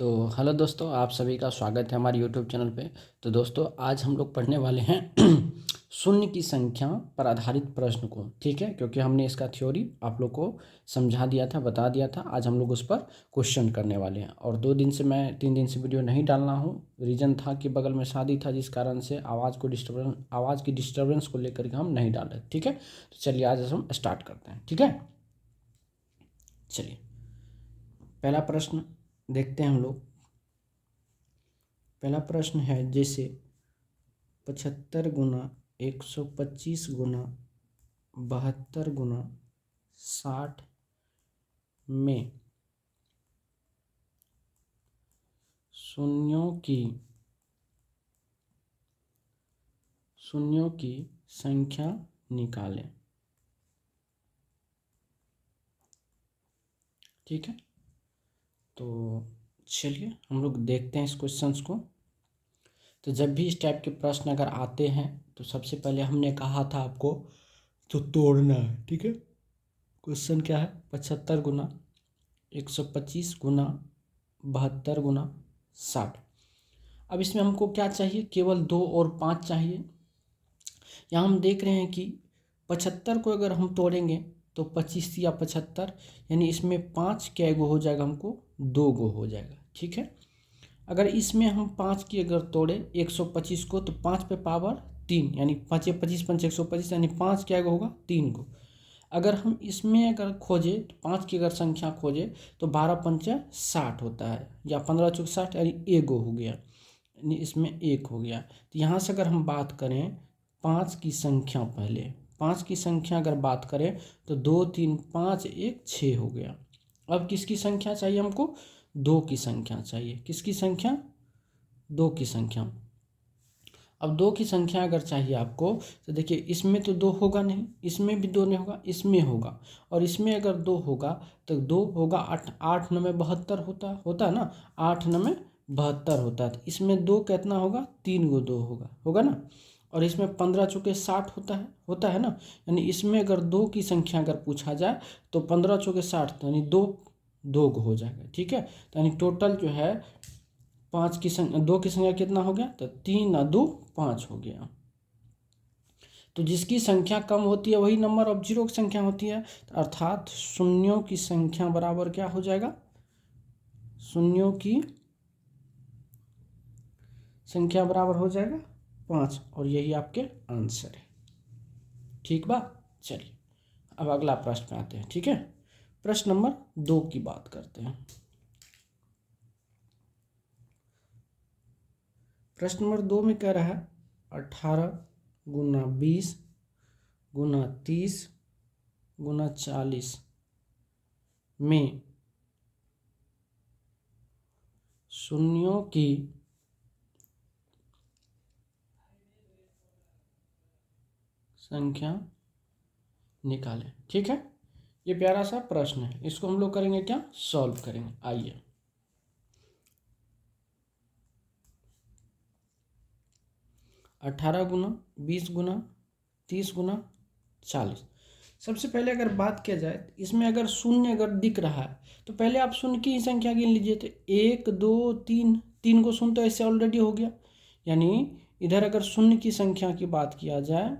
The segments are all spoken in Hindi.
तो हेलो दोस्तों, आप सभी का स्वागत है हमारे यूट्यूब चैनल पे। तो दोस्तों, आज हम लोग पढ़ने वाले हैं शून्य की संख्या पर आधारित प्रश्न को। ठीक है, क्योंकि हमने इसका थ्योरी आप लोग को समझा दिया था, बता दिया था। आज हम लोग उस पर क्वेश्चन करने वाले हैं। और 2 दिन से मैं 3 दिन से वीडियो नहीं डालना हूँ। रीज़न था कि बगल में शादी था, जिस कारण से आवाज़ की डिस्टर्बेंस को लेकर के हम नहीं डाल रहे। ठीक है, तो चलिए आज हम स्टार्ट करते हैं। ठीक है, चलिए पहला प्रश्न देखते हैं हम लोग। पहला प्रश्न है, जैसे 75 गुना 125 गुना 72 गुना 60 में शून्यों की संख्या निकालें। ठीक है, तो चलिए हम लोग देखते हैं इस क्वेश्चंस को। तो जब भी इस टाइप के प्रश्न अगर आते हैं तो सबसे पहले हमने कहा था आपको तो तोड़ना है। ठीक है, क्वेश्चन क्या है? 75 गुना 125 गुना 72 गुना 60। अब इसमें हमको क्या चाहिए? केवल 2 और 5 चाहिए। यहाँ हम देख रहे हैं कि 75 को अगर हम तोड़ेंगे तो 25 या 75, यानी इसमें 5 क्या गो हो जाएगा? हमको 2 गो हो जाएगा। ठीक है, अगर इसमें हम 5 की अगर तोड़े 125 को तो 5 पे पावर 3, यानी 5 या 25 5 125, यानी 5 क्या गो होगा? 3 गो। अगर हम इसमें अगर खोजे तो 5 की अगर संख्या खोजे तो 12 पंचे 60 होता है, या 15 चौक 60, यानी एगो हो गया, यानी इसमें 1 हो गया। तो यहाँ से अगर हम बात करें 5 की संख्या, पहले 5 की संख्या अगर बात करें तो 2 3 5 1 6 हो गया। अब किसकी संख्या चाहिए हमको? 2 की संख्या चाहिए। किसकी संख्या? 2 की संख्या। अब 2 की संख्या अगर चाहिए आपको तो देखिए, इसमें तो 2 होगा नहीं, इसमें भी 2 नहीं होगा, इसमें होगा। और इसमें अगर 2 होगा तो 2 होगा 8, 8 9 72 होता है ना, 8 9 72 होता है। तो इसमें 2 कितना होगा? 3 गो 2 होगा ना। और इसमें 15 चौके 60 होता है ना, यानी इसमें अगर 2 की संख्या अगर पूछा जाए तो 15 चौके 60, यानी 2 2 गो हो जाएगा। ठीक है, तो यानी टोटल जो है 5 की संख्या, 2 की संख्या कितना हो गया? तो 3 और 2 5 हो गया। तो जिसकी संख्या कम होती है वही नंबर ऑफ जीरो की संख्या होती है, अर्थात शून्यों की संख्या बराबर क्या हो जाएगा? शून्यों की संख्या बराबर हो जाएगा 5, और यही आपके आंसर है। ठीक बा, चलिए अब अगला प्रश्न पे आते हैं। ठीक है, प्रश्न नंबर 2 की बात करते हैं। प्रश्न नंबर 2 में कह रहा है 18 गुना 20 गुना 30 गुना 40 में शून्यों की संख्या निकालें। ठीक है, ये प्यारा सा प्रश्न है, इसको हम लोग करेंगे क्या? सॉल्व करेंगे। आइए, अठारह गुना 20 गुना 30 गुना 40। सबसे पहले अगर बात किया जाए तो इसमें अगर शून्य अगर दिख रहा है तो पहले आप शून्य की ही संख्या गिन लीजिए। तो 1 2 3, 3 को शून्य तो ऐसे ऑलरेडी हो गया, यानी इधर अगर शून्य की संख्या की बात किया जाए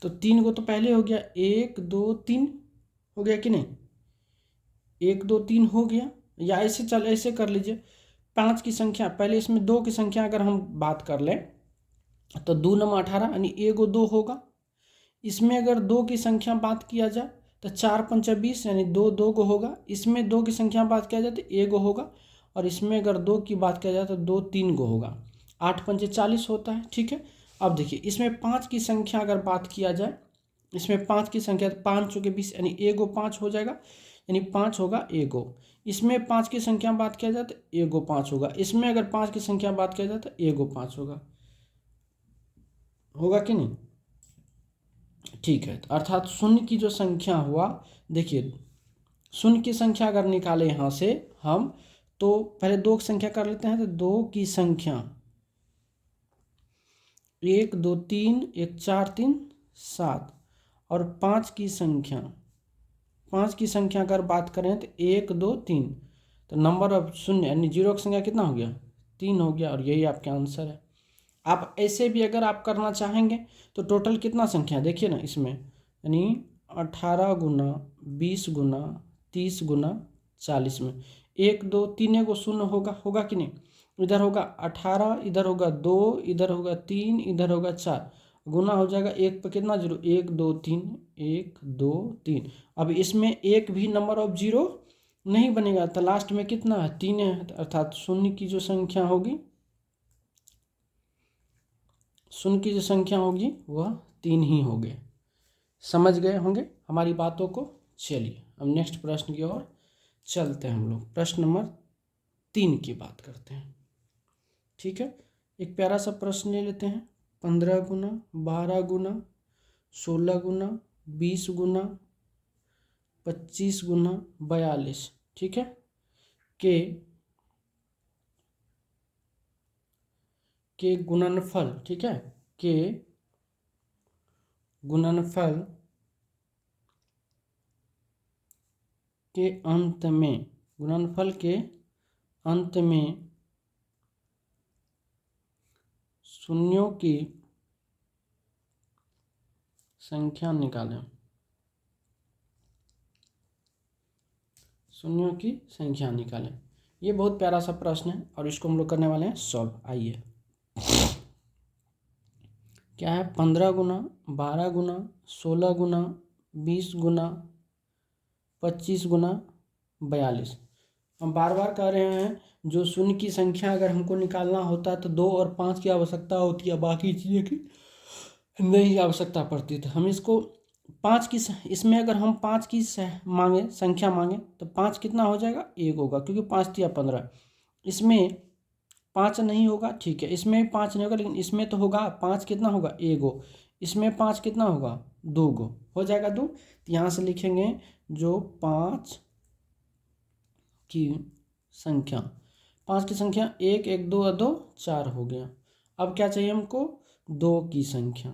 तो 3 को तो पहले हो गया, 1 2 3 हो गया कि नहीं? 1 2 3 हो गया, या ऐसे कर लीजिए। 5 की संख्या पहले, इसमें 2 की संख्या अगर हम बात कर लें तो 2 9 18, यानी एगो 2 होगा। इसमें अगर 2 की संख्या बात किया जाए तो 4 5 20, यानी 2 2 को होगा। इसमें 2 की संख्या बात किया जाए तो एगो होगा, और इसमें अगर 2 की बात किया जाए तो 2 3 गो होगा। 8 5 40 होता है। ठीक है, अब देखिए इसमें 5 की संख्या अगर बात किया जाए, इसमें 5 की संख्या 5 चौके 20, यानी एगो 5 हो जाएगा, यानी 5 होगा एगो। इसमें 5 की संख्या बात किया जाए तो एगो 5 होगा। इसमें अगर 5 की संख्या बात किया जाए तो एगो 5 होगा कि नहीं? ठीक है, तो अर्थात शून्य की जो संख्या हुआ, देखिए शून्य की संख्या अगर निकाले यहाँ से हम, तो पहले 2 की संख्या कर लेते हैं। तो 2 की संख्या 1 2 3 1 4 3 7, और 5 की संख्या 5 की संख्या अगर बात करें तो 1 2 3, तो नंबर ऑफ शून्य यानी जीरो की संख्या कितना हो गया, 3 हो गया, और यही आपका आंसर है। आप ऐसे भी अगर आप करना चाहेंगे तो टोटल कितना संख्या देखिए ना इसमें, यानी 18 गुना 20 गुना 30 गुना 40 में 1 2 3 को शून्य होगा कि नहीं, इधर होगा 18, इधर होगा 2, इधर होगा 3, इधर होगा 4, गुना हो जाएगा 1 पे कितना जीरो, 1 2 3, 1 2 3। अब इसमें एक भी नंबर ऑफ जीरो नहीं बनेगा, तो लास्ट में कितना है, 3 है, अर्थात शून्य की जो संख्या होगी, शून्य की जो संख्या होगी वह 3 ही होगी। समझ गए होंगे हमारी बातों को। चलिए अब नेक्स्ट प्रश्न की ओर चलते हैं, हम लोग प्रश्न नंबर 3 की बात करते हैं। ठीक है, एक प्यारा सा प्रश्न ले लेते हैं। 15 गुना 12 गुना 16 गुना 20 गुना 25 गुना 42, ठीक है, के गुणनफल, ठीक है, के गुणनफल के अंत में, गुणनफल के अंत में शून्यों की संख्या निकालें, शून्यों की संख्या निकालें। ये बहुत प्यारा सा प्रश्न है और इसको हम लोग करने वाले हैं सॉल्व। आइए, क्या है, 15 गुना 12 गुना 16 गुना 20 गुना 25 गुना 42। हम बार बार कह रहे हैं, जो शून्य की संख्या अगर हमको निकालना होता है तो 2 और 5 की आवश्यकता होती है, बाकी चीज़ें की नहीं आवश्यकता पड़ती। तो हम इसको 5 की, इसमें अगर हम 5 की मांगे, संख्या मांगे, तो 5 कितना हो जाएगा, 1 होगा, क्योंकि 5 या 15। इसमें 5 नहीं होगा, ठीक है, इसमें 5 नहीं होगा, लेकिन इसमें तो होगा 5, कितना होगा, 1 गो, इसमें 5 कितना होगा, 2 गो, हो जाएगा 2। तो यहाँ से लिखेंगे जो 5 की संख्या, 5 की संख्या 1 1 2 2 4 हो गया। अब क्या चाहिए हमको, 2 की संख्या,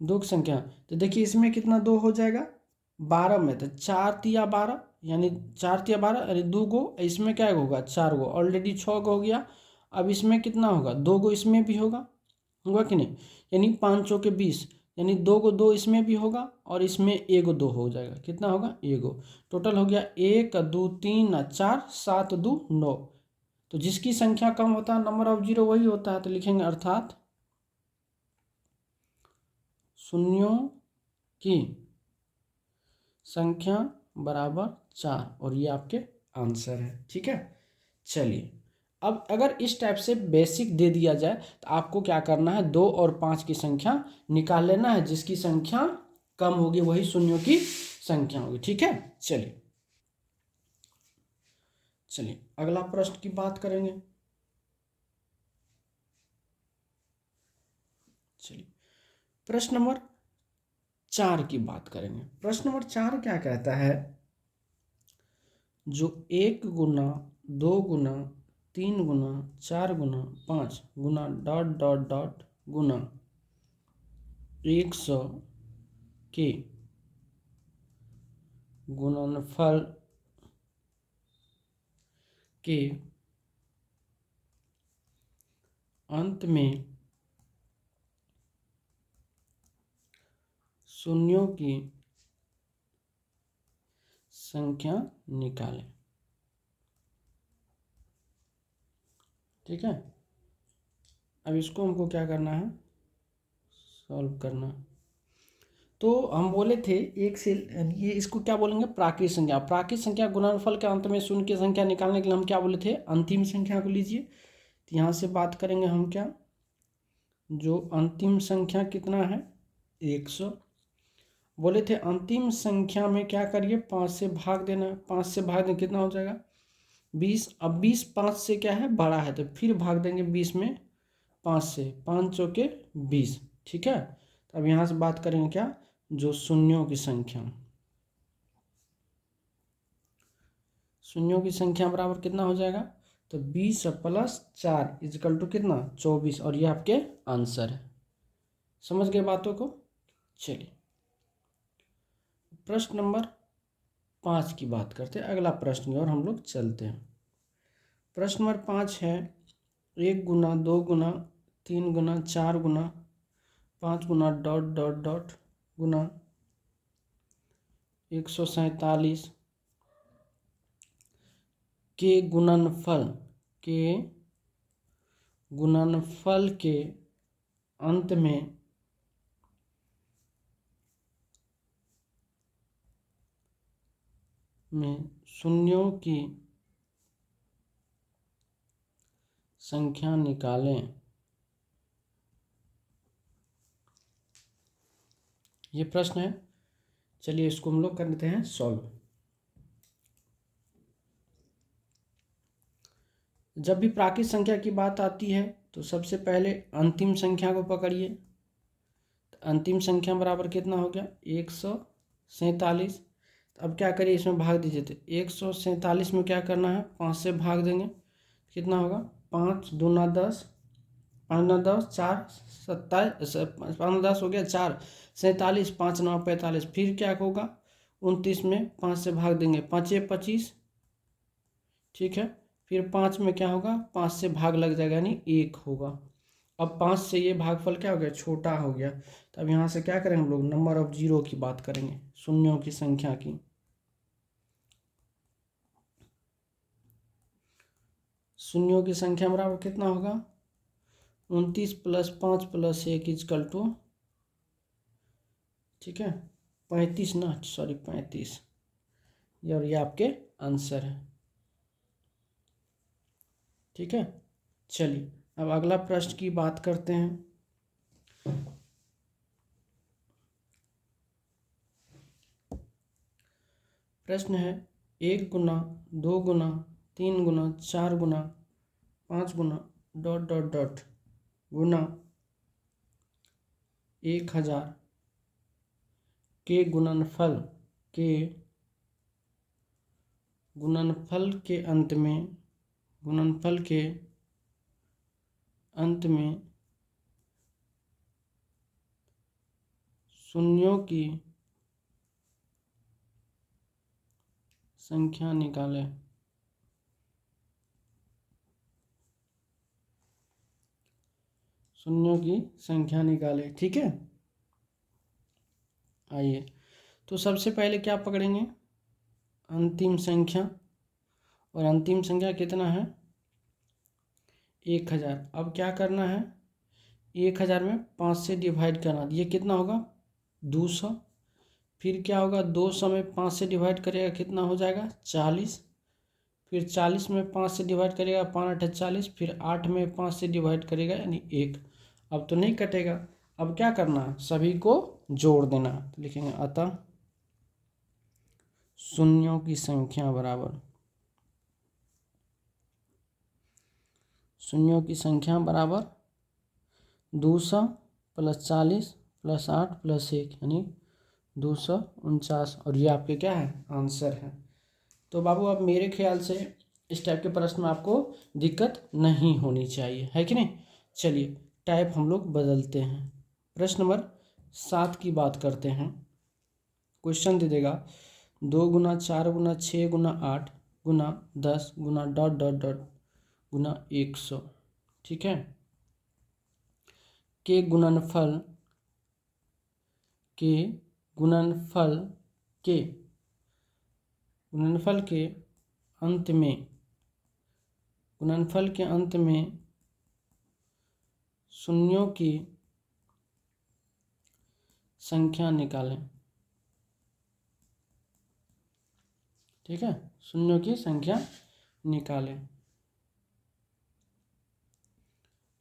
2 की संख्या। तो देखिए इसमें कितना 2 हो जाएगा, 12 में, तो 4 तिया 12, यानी 4 तिया 12, यानी 2 गो, इसमें क्या होगा, 4 गो, ऑलरेडी 6 गो हो गया। अब इसमें कितना होगा, 2 गो इसमें भी होगा कि नहीं, यानी 5 चौके 20, यानी 2 गो 2 इसमें भी होगा, और इसमें 1 गो 2 हो जाएगा, कितना होगा, 1 गो। टोटल हो गया 1 2 3 4 7 2 9। तो जिसकी संख्या कम होता है, नंबर ऑफ जीरो वही होता है, तो लिखेंगे अर्थात शून्यों की संख्या बराबर 4, और ये आपके आंसर है। ठीक है, चलिए अब अगर इस टाइप से बेसिक दे दिया जाए तो आपको क्या करना है, 2 और 5 की संख्या निकाल लेना है, जिसकी संख्या कम होगी वही शून्यों की संख्या होगी। ठीक है, चलिए अगला प्रश्न की बात करेंगे। चलिए प्रश्न नंबर 4 की बात करेंगे। प्रश्न नंबर 4 क्या कहता है, जो 1 गुना 2 गुना 3 गुना 4 गुना 5 गुना डॉट डॉट डॉट गुना 100 के गुणनफल के अंत में शून्यों की संख्या निकालें। ठीक है, अब इसको हमको क्या करना है, सॉल्व करना। तो हम बोले थे एक से, ये इसको क्या बोलेंगे, प्राकृत संख्या। प्राकृत संख्या गुणनफल के अंत में शून्य की संख्या निकालने के लिए हम क्या बोले थे, अंतिम संख्या को लीजिए। तो यहाँ से बात करेंगे हम क्या, जो अंतिम संख्या कितना है, 100। बोले थे अंतिम संख्या में क्या करिए, 5 से भाग देना है, 5 से भाग दें कितना हो जाएगा, 20। अब 20 5 से क्या है, बड़ा है, तो फिर भाग देंगे 20 में 5 से, 5 चौके 20। ठीक है, तो अब यहाँ से बात करेंगे क्या, जो शून्यों की संख्या, शून्यों की संख्या बराबर कितना हो जाएगा, तो 20 प्लस 4 इजकल टू कितना, 24, और ये आपके आंसर है। समझ गए बातों को। चलिए प्रश्न नंबर 5 की बात करते हैं, अगला प्रश्न और हम लोग चलते हैं। प्रश्न नंबर 5 है 1 गुना 2 गुना 3 गुना 4 गुना 5 गुना डॉट डॉट डॉट गुना 147 के गुणनफल के अंत में शून्यों की संख्या निकालें। ये प्रश्न है। चलिए इसको हम लोग कर लेते हैं सॉल्व। जब भी प्राकृत संख्या की बात आती है तो सबसे पहले अंतिम संख्या को पकड़िए। तो अंतिम संख्या बराबर कितना हो गया 147। अब क्या करिए, इसमें भाग दीजिए। तो 147 में क्या करना है, 5 से भाग देंगे, कितना होगा 5 दूना 10, 5 9 10 4 27, 5 10 हो गया 4 47, 5 9 45। फिर क्या होगा 29 में 5 से भाग देंगे, 5 25, ठीक है। फिर 5 में क्या होगा, 5 से भाग लग जाएगा यानी 1 होगा। अब 5 से ये भागफल क्या हो गया, छोटा हो गया। तो अब यहाँ से क्या करेंगे हम लोग, नंबर ऑफ जीरो की बात करेंगे, शून्यों की संख्या की। शून्यों की संख्या बराबर कितना होगा 29 + 5 + 1 = ठीक है 35 ना, सॉरी 35। और ये आपके आंसर है, ठीक है। चलिए अब अगला प्रश्न की बात करते हैं। प्रश्न है 1 गुना 2 गुना 3 गुना 4 गुना 5 गुना डॉट डॉट डॉट गुना 1000 के गुणनफल के अंत में शून्यों की संख्या निकालें। शून्यों की संख्या निकालें, ठीक है। आइए, तो सबसे पहले क्या पकड़ेंगे, अंतिम संख्या। और अंतिम संख्या कितना है 1000। अब क्या करना है, 1000 में 5 से डिवाइड करना। ये कितना होगा 200। फिर क्या होगा 200 में 5 से डिवाइड करेगा कितना हो जाएगा 40। फिर 40 में 5 से डिवाइड करेगा 5 8 40। फिर 8 में 5 से डिवाइड करेगा यानी 1। अब तो नहीं कटेगा। अब क्या करना है, सभी को जोड़ देना। तो लिखेंगे अतः शून्यों की संख्या बराबर 200 + 40 + 8 + 1 यानी 249। और ये आपके क्या है आंसर है। तो बाबू अब मेरे ख्याल से इस टाइप के प्रश्न में आपको दिक्कत नहीं होनी चाहिए, है कि नहीं। चलिए टाइप हम लोग बदलते हैं। प्रश्न नंबर 7 की बात करते हैं। क्वेश्चन दे देगा 2 गुना 4 गुना 6 गुना 8 गुना 10 गुना डॉट डॉट डॉट गुना 100, ठीक है। के गुणनफल के अंत में शून्यों की संख्या निकालें, ठीक है। शून्यों की संख्या निकालें।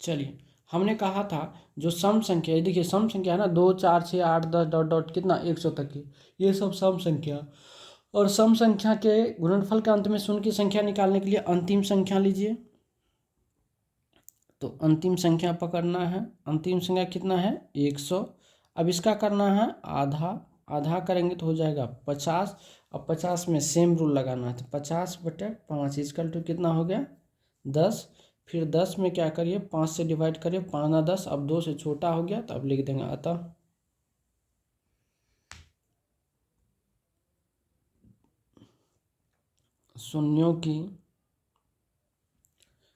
चलिए हमने कहा था जो सम संख्या है, देखिए सम संख्या है ना 2 4 6 8 10 डॉट डॉट कितना 100 तक की, ये सब सम संख्या। और सम संख्या के गुणनफल के अंत में शून्य की संख्या निकालने के लिए अंतिम संख्या लीजिए। तो अंतिम संख्या पकड़ना है। अंतिम संख्या कितना है 100। अब इसका करना है आधा। आधा करेंगे तो हो जाएगा 50। अब 50 में सेम रूल लगाना है। तो 50/5 = कितना हो गया 10। फिर 10 में क्या करिए 5 से डिवाइड करिए, 5 9 10। अब 2 से छोटा हो गया तो अब लिख देंगे अतः शून्यों की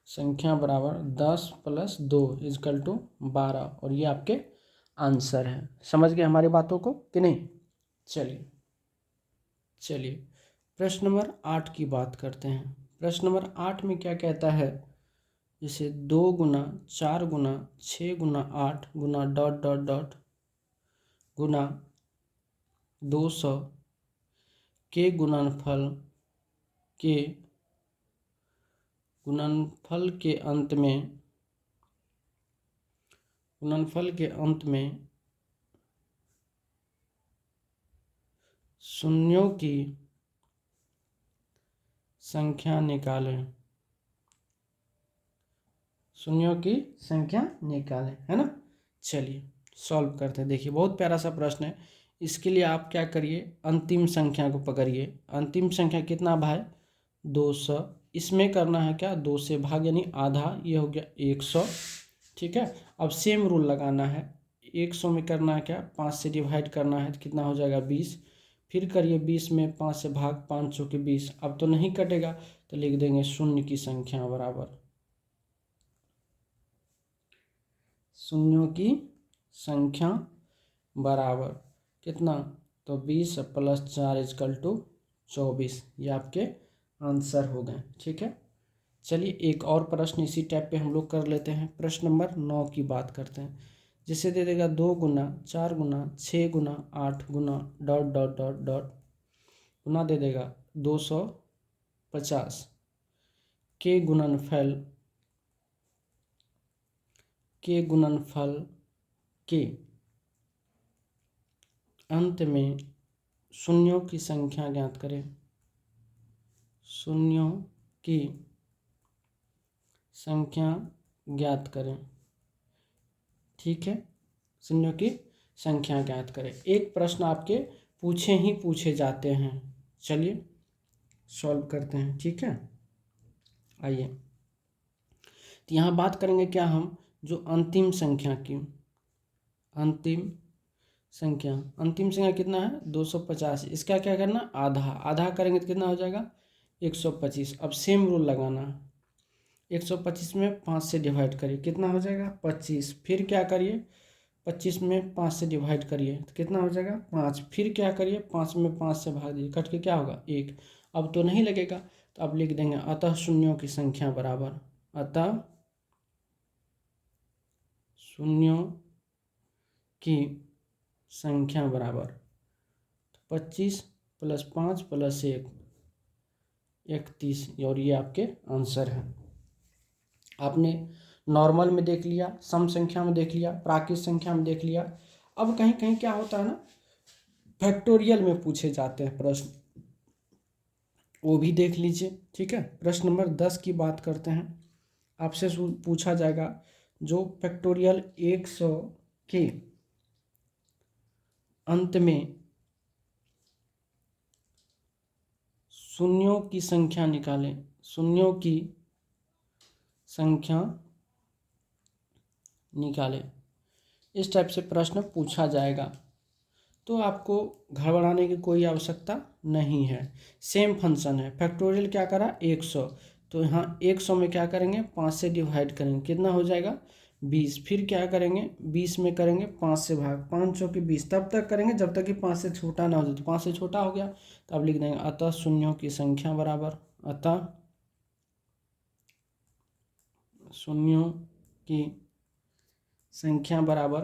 संख्या बराबर 10 + 2 = 12 और ये आपके आंसर है। समझ गए हमारी बातों को कि नहीं? चलिए प्रश्न नंबर 8 की बात करते हैं। प्रश्न नंबर 8 में क्या कहता है, जैसे 2 × 4 × 6 × 8 × डॉट डॉट डॉट गुना 200 के गुणनफल के अंत में शून्यों की संख्या निकालें। शून्यों की संख्या निकालें, है ना। चलिए सॉल्व करते हैं। देखिए बहुत प्यारा सा प्रश्न है। इसके लिए आप क्या करिए, अंतिम संख्या को पकड़िए। अंतिम संख्या कितना भाई? 200। इसमें करना है क्या, 2 से भाग यानी आधा, ये हो गया 100। ठीक है, अब सेम रूल लगाना है। 100 में करना है क्या, 5 से डिवाइड करना है तो कितना हो जाएगा 20। फिर करिए 20 में 5 से भाग, 5 चौके 20। अब तो नहीं कटेगा तो लिख देंगे शून्य की संख्या बराबर, शून्यों की संख्या बराबर कितना, तो 20 + 4 = 24। ये आपके आंसर हो गए। ठीक है, चलिए एक और प्रश्न इसी टाइप पे हम लोग कर लेते हैं। प्रश्न नंबर 9 की बात करते हैं। जिसे दे देगा 2 × 4 × 6 × 8 × डॉट डॉट डॉट डॉट गुना दे देगा 250 के गुणनफल के अंत में शून्यों की संख्या ज्ञात करें। शून्यों की संख्या ज्ञात करें। ठीक है, शून्यों की संख्या ज्ञात करें। एक प्रश्न आपके पूछे जाते हैं। चलिए सॉल्व करते हैं। ठीक है, आइए तो यहाँ बात करेंगे क्या हम, जो अंतिम संख्या की अंतिम संख्या कितना है 250। इसका क्या करना, आधा करेंगे तो कितना हो जाएगा 125। अब सेम रूल लगाना है। 125 में 5 से डिवाइड करिए, कितना हो जाएगा 25। फिर क्या करिए, 25 में 5 से डिवाइड करिए तो कितना हो जाएगा 5। फिर क्या करिए, 5 में 5 से भाग दीजिए, कट के क्या होगा 1। अब तो नहीं लगेगा तो अब लिख देंगे अतः शून्यों की संख्या बराबर, अतः शून्यों की संख्या बराबर 25 + 5 + 1 31। और ये आपके आंसर है। आपने नॉर्मल में देख लिया, सम संख्या में देख लिया, प्राकृत संख्या में देख लिया। अब कहीं कहीं क्या होता है ना, फैक्टोरियल में पूछे जाते हैं प्रश्न, वो भी देख लीजिए। ठीक है, प्रश्न नंबर 10 की बात करते हैं। आपसे पूछा जाएगा जो फैक्टोरियल 100 के अंत में शून्यों की संख्या निकालें। शून्यों की संख्या निकालें, इस टाइप से प्रश्न पूछा जाएगा। तो आपको घबराने की कोई आवश्यकता नहीं है। सेम फंक्शन है। फैक्टोरियल क्या करा 100, तो यहाँ 100 में क्या करेंगे 5 से डिवाइड करेंगे, कितना हो जाएगा 20। फिर क्या करेंगे 20 में करेंगे 5 से भाग, 5 चौके 20। तब तक करेंगे जब तक कि 5 से छोटा ना हो जाए। तो 5 से छोटा हो गया तो अब लिख देंगे अतः शून्यों की संख्या बराबर, अतः शून्यों की संख्या बराबर,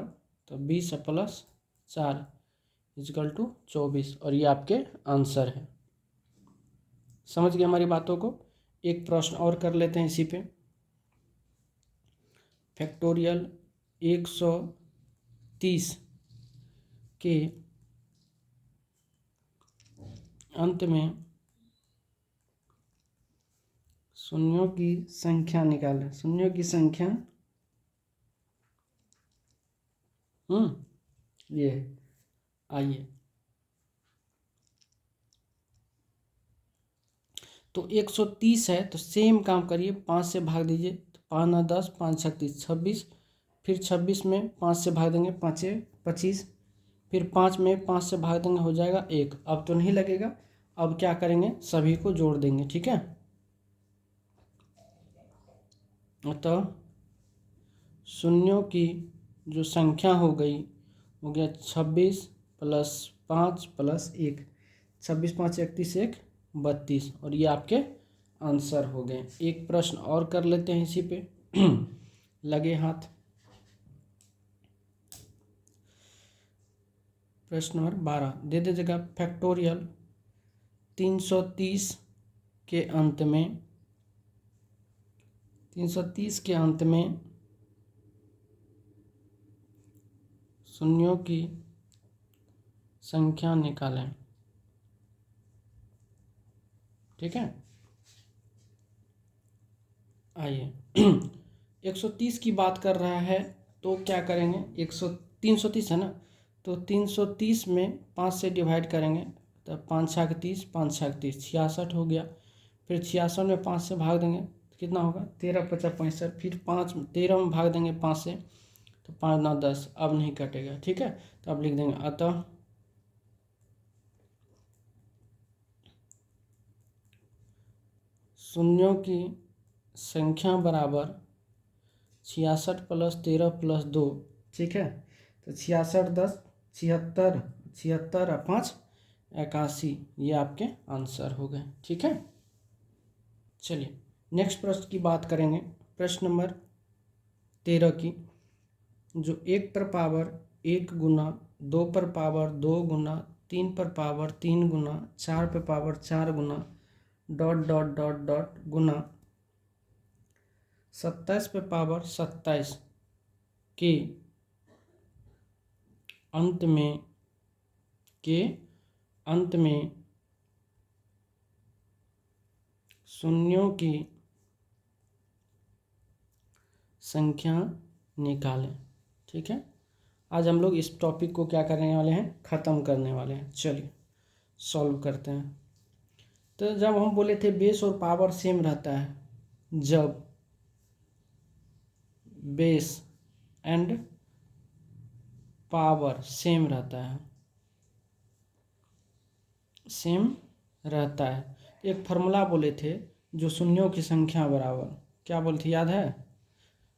तो 20 + 4 = 24। और ये आपके आंसर है। समझ गए हमारी बातों को। एक प्रश्न और कर लेते हैं इसी पे। फैक्टोरियल 130 के अंत में शून्यों की संख्या निकालें। शून्यों की संख्या ये आइए, तो 130 है तो सेम काम करिए, 5 से भाग दीजिए तो 5 9 10, 5 6 30 26। फिर 26 में 5 से भाग देंगे, 5 25। फिर 5 में 5 से भाग देंगे, हो जाएगा 1। अब तो नहीं लगेगा, अब क्या करेंगे, सभी को जोड़ देंगे, ठीक है। अतः शून्यों की जो संख्या हो गई हो गया 26 + 5 + 1, 26 5 31 1 32, और ये आपके आंसर हो गए। एक प्रश्न और कर लेते हैं इसी पे लगे हाथ। प्रश्न नंबर 12 दे दीजिएगा। फैक्टोरियल 330 के अंत में 330 के अंत में शून्यों की संख्या निकालें, ठीक है। आइए 130 की बात कर रहा है तो क्या करेंगे, 330 है ना, तो 330 में 5 से डिवाइड करेंगे तो 5 छक 30, 5 छक 30 66 हो गया। फिर 66 में 5 से भाग देंगे तो कितना होगा, 13 × 5 = 65। फिर 13 में भाग देंगे 5 से तो 5 × 9 = 10, अब नहीं कटेगा, ठीक है। तो अब लिख देंगे अतः शून्यों की संख्या बराबर 66 + 13 + 2, ठीक है। तो 66 10 76, 76 और 5 81, ये आपके आंसर हो गए, ठीक है। चलिए नेक्स्ट प्रश्न की बात करेंगे। प्रश्न नंबर 13 की, जो 1 पर पावर 1 गुना 2 पर पावर 2 गुना 3 पर पावर 3 गुना 4 पर पावर 4 गुना डॉट डॉट डॉट डॉट गुना 27 पे पावर 27 के अंत में शून्यों की संख्या निकालें, ठीक है। आज हम लोग इस टॉपिक को क्या करने वाले हैं, ख़त्म करने वाले हैं। चलिए सॉल्व करते हैं। तो जब हम बोले थे बेस और पावर सेम रहता है, जब बेस एंड पावर सेम रहता है, सेम रहता है, एक फार्मूला बोले थे जो शून्यों की संख्या बराबर, क्या बोले थे याद है,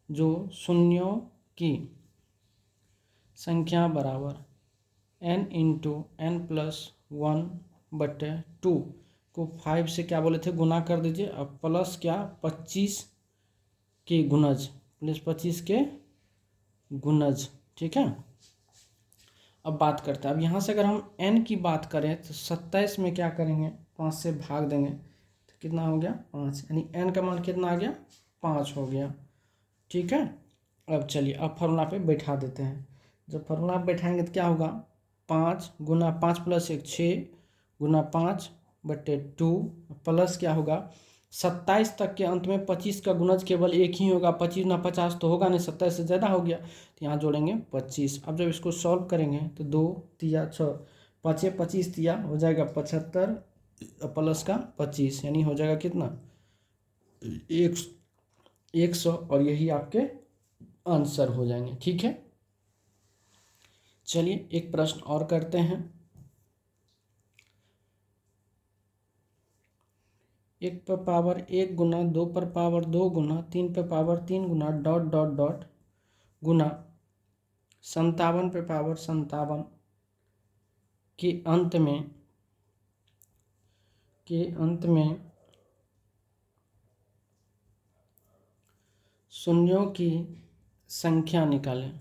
जो शून्यों की संख्या बराबर n × n+1/2 को 5 से क्या बोले थे, गुना कर दीजिए। अब प्लस क्या 25 के गुणज, +25 के गुणज, ठीक है। अब बात करते हैं, अब यहाँ से अगर हम n की बात करें तो 27 में क्या करेंगे, 5 से भाग देंगे तो कितना हो गया 5, यानी n का मान कितना आ गया 5 हो गया, ठीक है। अब चलिए अब फार्मूला पे बैठा देते हैं। जब फार्मूला पे बैठाएंगे तो क्या होगा, 5 गुना 5 + 1 6 गुना 5/2 प्लस क्या होगा 27 तक के अंत में 25 का गुणज केवल एक ही होगा, 25 × 50 तो होगा नहीं, 27 से ज़्यादा हो गया तो यहाँ जोड़ेंगे 25। अब जब इसको सॉल्व करेंगे तो 2 × 6 5 × 25 दिया हो जाएगा 75 प्लस का 25, यानी हो जाएगा कितना 100, और यही आपके आंसर हो जाएंगे, ठीक है। चलिए एक प्रश्न और करते हैं। 1 पर पावर 1 गुना 2 पर पावर 2 गुना 3 पर पावर 3 गुना डॉट डॉट डॉट गुना 57 पर पावर 57 के अंत में शून्यों की संख्या निकालें।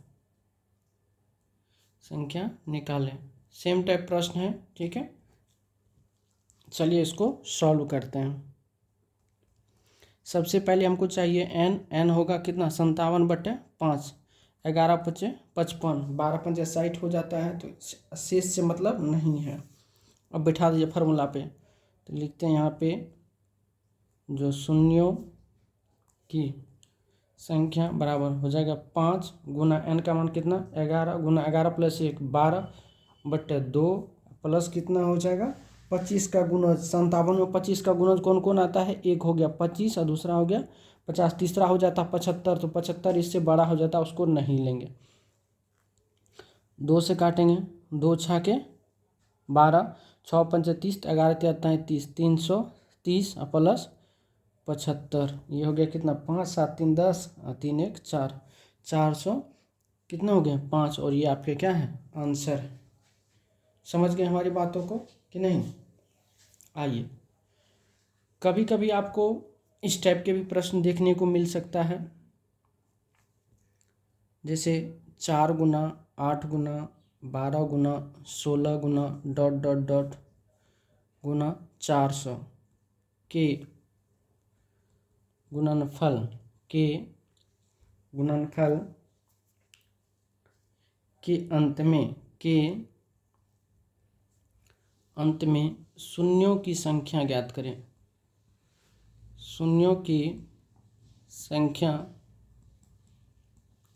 सेम टाइप प्रश्न है, ठीक है। चलिए इसको सॉल्व करते हैं। सबसे पहले हमको चाहिए n होगा कितना 57/5, 11 × 5 = 55, 12 × 5 = 60 हो जाता है, तो शेष से मतलब नहीं है। अब बैठा दीजिए फार्मूला पे, तो लिखते हैं यहाँ पे जो शून्यों की संख्या बराबर हो जाएगा 5 गुना n का मान कितना 11 गुना 11 + 1 12/2 प्लस कितना हो जाएगा 25 का गुणज, 57 में 25 का गुणज कौन कौन आता है, एक हो गया 25 और दूसरा हो गया 50, तीसरा हो जाता 75, तो 75 इससे बड़ा हो जाता, उसको नहीं लेंगे। 2 से काटेंगे, 2 × 6 = 12, 6 पंचे 30, 11 तिया 33, 330 प्लस 75, ये हो गया कितना 5, 7 3 10 और 3 1 4, 400 कितना हो गया 5, और ये आपके क्या है आंसर। समझ गए हमारी बातों को कि नहीं। आइए, कभी कभी आपको इस टाइप के भी प्रश्न देखने को मिल सकता है, जैसे 4 गुना 8 गुना 12 गुना 16 गुना डॉट डॉट डॉट गुना 400 के गुणनफल के अंत में शून्यों की संख्या ज्ञात करें। शून्यों की संख्या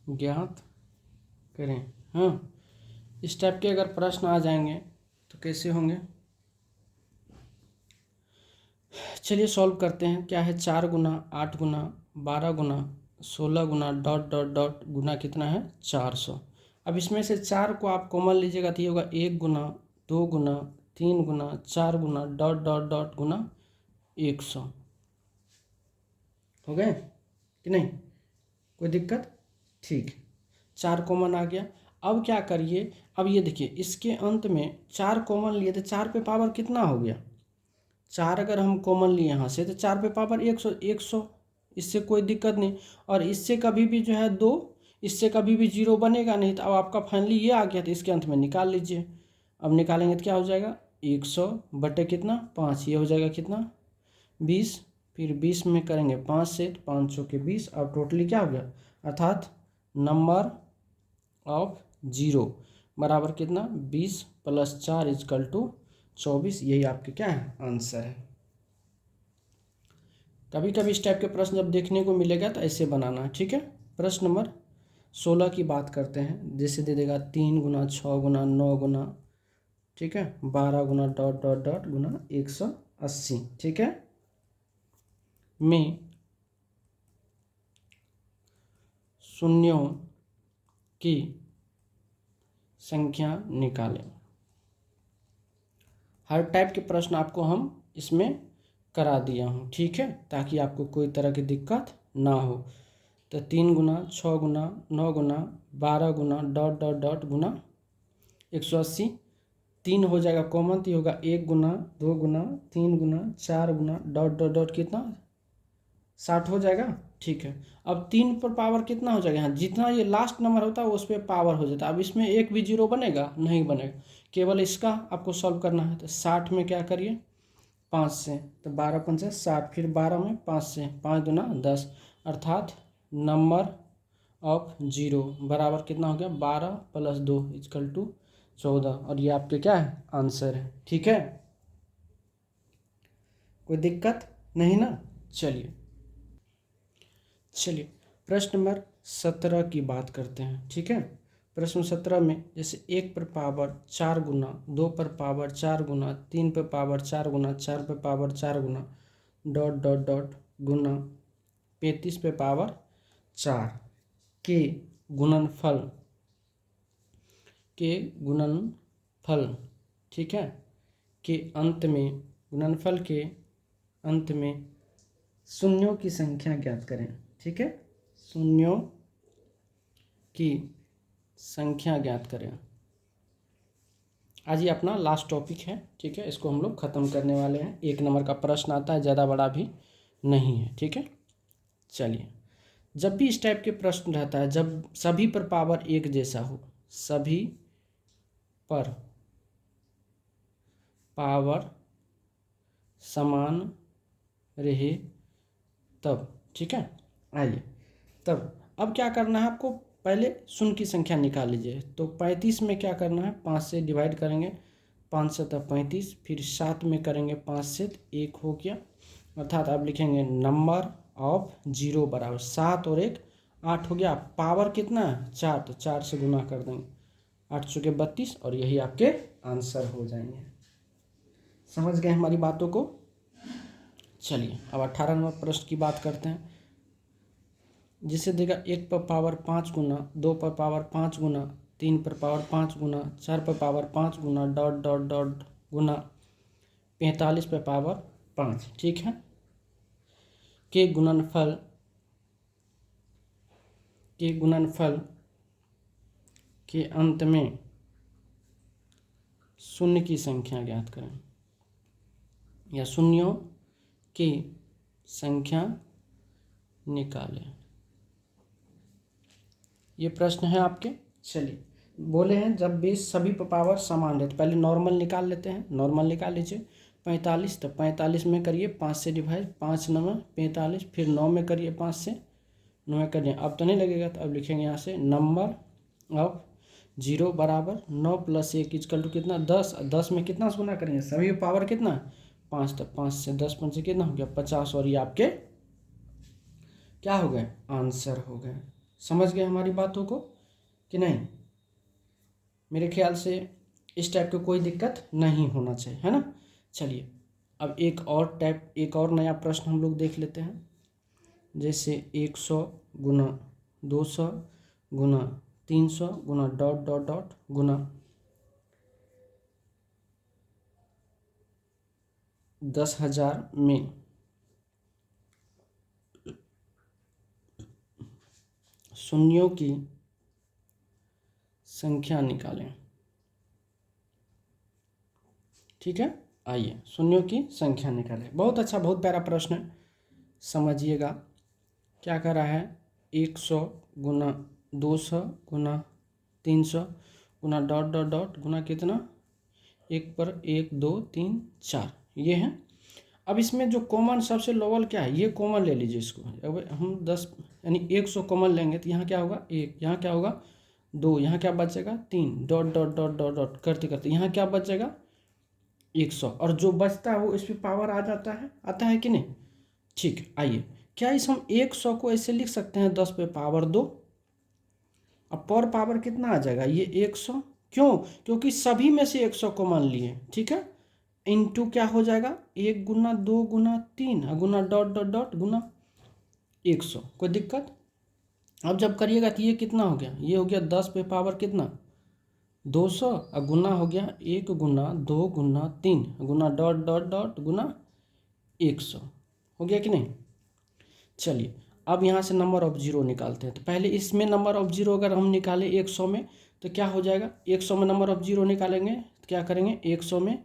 ज्ञात करें। हाँ, इस टाइप के अगर प्रश्न आ जाएंगे तो कैसे होंगे, चलिए सॉल्व करते हैं। क्या है 4 गुना 8 गुना 12 गुना 16 गुना डॉट डॉट डॉट गुना कितना है 400। अब इसमें से 4 को आप कॉमन लीजिएगा तो ये होगा 1 गुना 2 गुना 3 गुना 4 गुना डॉट डॉट डॉट गुना 100। हो गए कि नहीं, कोई दिक्कत, ठीक, 4 कॉमन आ गया। अब क्या करिए, अब ये देखिए इसके अंत में 4 कॉमन लिए तो 4 पे पावर कितना हो गया 4, अगर हम कॉमन लिए यहाँ से तो 4 पे पावर 100, इससे कोई दिक्कत नहीं। और इससे कभी भी जो है 2, इससे कभी भी 0 बनेगा नहीं, तो अब आपका फाइनली ये आ गया, तो इसके अंत में निकाल लीजिए। अब निकालेंगे तो क्या हो जाएगा 100 बटे कितना 5, ये हो जाएगा कितना 20, फिर 20 में करेंगे 5 से 500 के 20, अब टोटली क्या हो गया, अर्थात नंबर ऑफ 0 बराबर कितना 20 + 4 = 24। यही आपके क्या है आंसर है। कभी कभी इस टाइप के प्रश्न जब देखने को मिलेगा तो ऐसे बनाना है, ठीक है। प्रश्न नंबर 16 की बात करते हैं, जैसे दे देगा 3 गुना 6 गुना 9 गुना, ठीक है 12 गुना डॉट डॉट डॉट गुना 180, ठीक है, में शून्यों की संख्या निकालें। हर टाइप के प्रश्न आपको हम इसमें करा दिया हूँ, ठीक है, ताकि आपको कोई तरह की दिक्कत ना हो। तो 3 गुना 6 गुना 9 गुना 12 गुना डॉट डॉट डॉट गुना 180, 3 हो जाएगा कॉमन, तो ये होगा 1 गुना 2 गुना 3 गुना 4 गुना डॉट डॉट डॉट कितना 60 हो जाएगा, ठीक है। अब 3 पर पावर कितना हो जाएगा, यहाँ जितना ये लास्ट नंबर होता है उस पर पावर हो जाता है। अब इसमें एक भी 0 बनेगा नहीं बनेगा, केवल इसका आपको सॉल्व करना है। तो 60 में क्या करिए 5 से, तो 12 × 5 = 60, फिर 12 में 5 से, 5 दूना 10, अर्थात नंबर ऑफ 0 बराबर कितना हो गया 12 + 2 = 14, और ये आपके क्या है आंसर है, ठीक है, कोई दिक्कत नहीं ना। चलिए प्रश्न नंबर 17 की बात करते हैं, ठीक है। प्रश्न 17 में जैसे 1 पर पावर 4 गुना 2 पर पावर 4 गुना 3 पर पावर 4 गुना 4 पर पावर 4 गुना डॉट डॉट डॉट गुना 35 पे पावर 4 के गुणनफल ठीक है के अंत में गुणनफल के अंत में शून्यों की संख्या ज्ञात करें, ठीक है, शून्यों की संख्या ज्ञात करें। आज ये अपना लास्ट टॉपिक है, ठीक है, इसको हम लोग ख़त्म करने वाले हैं। 1 नंबर का प्रश्न आता है, ज़्यादा बड़ा भी नहीं है, ठीक है। चलिए, जब भी इस टाइप के प्रश्न रहता है, जब सभी पर पावर एक जैसा हो, सभी पर पावर समान रहे तब, ठीक है। आइए तब अब क्या करना है आपको, पहले शून्य की संख्या निकाल लीजिए। तो 35 में क्या करना है 5 से डिवाइड करेंगे, 5 से 35, फिर 7 में करेंगे 5 से 1 हो गया, अर्थात आप लिखेंगे नंबर ऑफ 0 बराबर 7 और 1 8 हो गया। पावर कितना है 4, तो 4 से गुना कर देंगे, 8 चौके 32, और यही आपके आंसर हो जाएंगे। समझ गए हमारी बातों को। चलिए अब 18 नंबर प्रश्न की बात करते हैं, जिसे देगा 1 पर पावर 5 गुना 2 पर पावर 5 गुना 3 पर पावर 5 गुना 4 पर पावर 5 गुना डॉट डॉट डॉट गुना 45 पे पावर 5, ठीक है। के गुणनफल के अंत में शून्य की संख्या ज्ञात करें, या शून्यों की संख्या निकालें। ये प्रश्न है आपके। चलिए, बोले हैं जब बेस सभी पे पावर समान है, तो पहले नॉर्मल निकाल लेते हैं। नॉर्मल निकाल लीजिए। 45, तो 45 में करिए 5 से डिवाइड, 5 9 45, फिर 9 में करिए 5 से 9 में करिए। अब तो नहीं लगेगा, तो अब लिखेंगे यहाँ से नंबर ऑफ 0 बराबर 9 + 1 इक्वल टू कितना, 10। 10 में कितना से गुना करेंगे, सभी पावर कितना, 5, तो 5 से 10 5 से कितना हो गया, 50। और ये आपके क्या हो गए, आंसर हो गए। समझ गए हमारी बातों को कि नहीं? मेरे ख्याल से इस टाइप की कोई दिक्कत नहीं होना चाहिए, है ना। चलिए, अब एक और नया प्रश्न हम लोग देख लेते हैं। जैसे 100 गुना 200 गुना 300 गुना ... गुना 10,000 में शून्यों की संख्या निकालें। ठीक है, आइए शून्यों की संख्या निकालें। बहुत अच्छा, बहुत प्यारा प्रश्न है, समझिएगा। क्या कर रहा है, 100 गुना 200 गुना 300 गुना ... गुना कितना, 1 पर 1 2 3 4, ये है। अब इसमें जो कॉमन सबसे लोअर क्या है, ये कॉमन ले लीजिए इसको। अब हम 10 यानी 100 कॉमन लेंगे, तो यहाँ क्या होगा 1, यहाँ क्या होगा 2, यहाँ क्या बचेगा 3, ... करते करते यहाँ क्या बचेगा 100, और जो बचता है वो इस पर पावर आ जाता है, आता है कि नहीं। ठीक, आइए, क्या इस हम 100 को ऐसे लिख सकते हैं 10 पे पावर 2। अब पर पावर कितना आ जाएगा, ये 100, क्यों, क्योंकि सभी में से 100 को मान लिए, ठीक है। इनटू क्या हो जाएगा, 1 गुना 2 गुना 3 गुना ... गुना 100, कोई दिक्कत। अब जब करिएगा तो ये कितना हो गया, ये हो गया 10 पे पावर कितना 200, और गुना हो गया 1 गुना 2 गुना 3 गुना ... गुना 100, हो गया कि नहीं। चलिए, अब यहाँ से नंबर ऑफ जीरो निकालते हैं। तो पहले इसमें नंबर ऑफ जीरो अगर हम निकालें 100 में, तो क्या हो जाएगा, 100 में नंबर ऑफ जीरो निकालेंगे तो क्या करेंगे, 100 में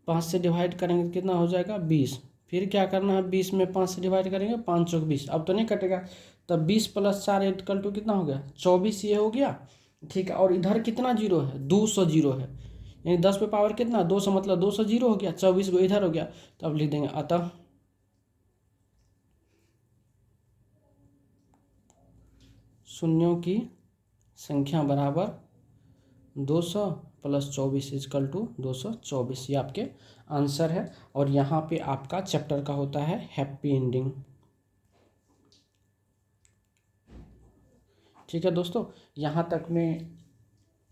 5 से डिवाइड करेंगे तो कितना हो जाएगा 20। फिर क्या करना है, 20 में 5 से डिवाइड करेंगे, 5 चौक 20, अब तो नहीं कटेगा। तब 20 + 4 इक्वल टू कितना हो गया 24, ये हो गया, ठीक है। और इधर कितना जीरो है, 200 जीरो है, यानी 10 पे पावर कितना 200, मतलब 200 जीरो हो गया, 24 को इधर हो गया। तो अब लिख देंगे अतः शून्यों की संख्या बराबर 200 + 24 इक्वल टू 224, ये आपके आंसर है। और यहाँ पे आपका चैप्टर का होता है हैप्पी एंडिंग। ठीक है दोस्तों, यहाँ तक में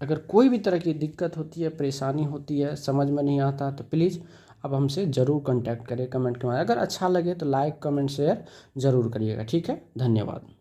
अगर कोई भी तरह की दिक्कत होती है, परेशानी होती है, समझ में नहीं आता, तो प्लीज़ अब हमसे ज़रूर कांटेक्ट करें कमेंट के माध्यम। अगर अच्छा लगे तो लाइक कमेंट शेयर ज़रूर करिएगा। ठीक है, धन्यवाद।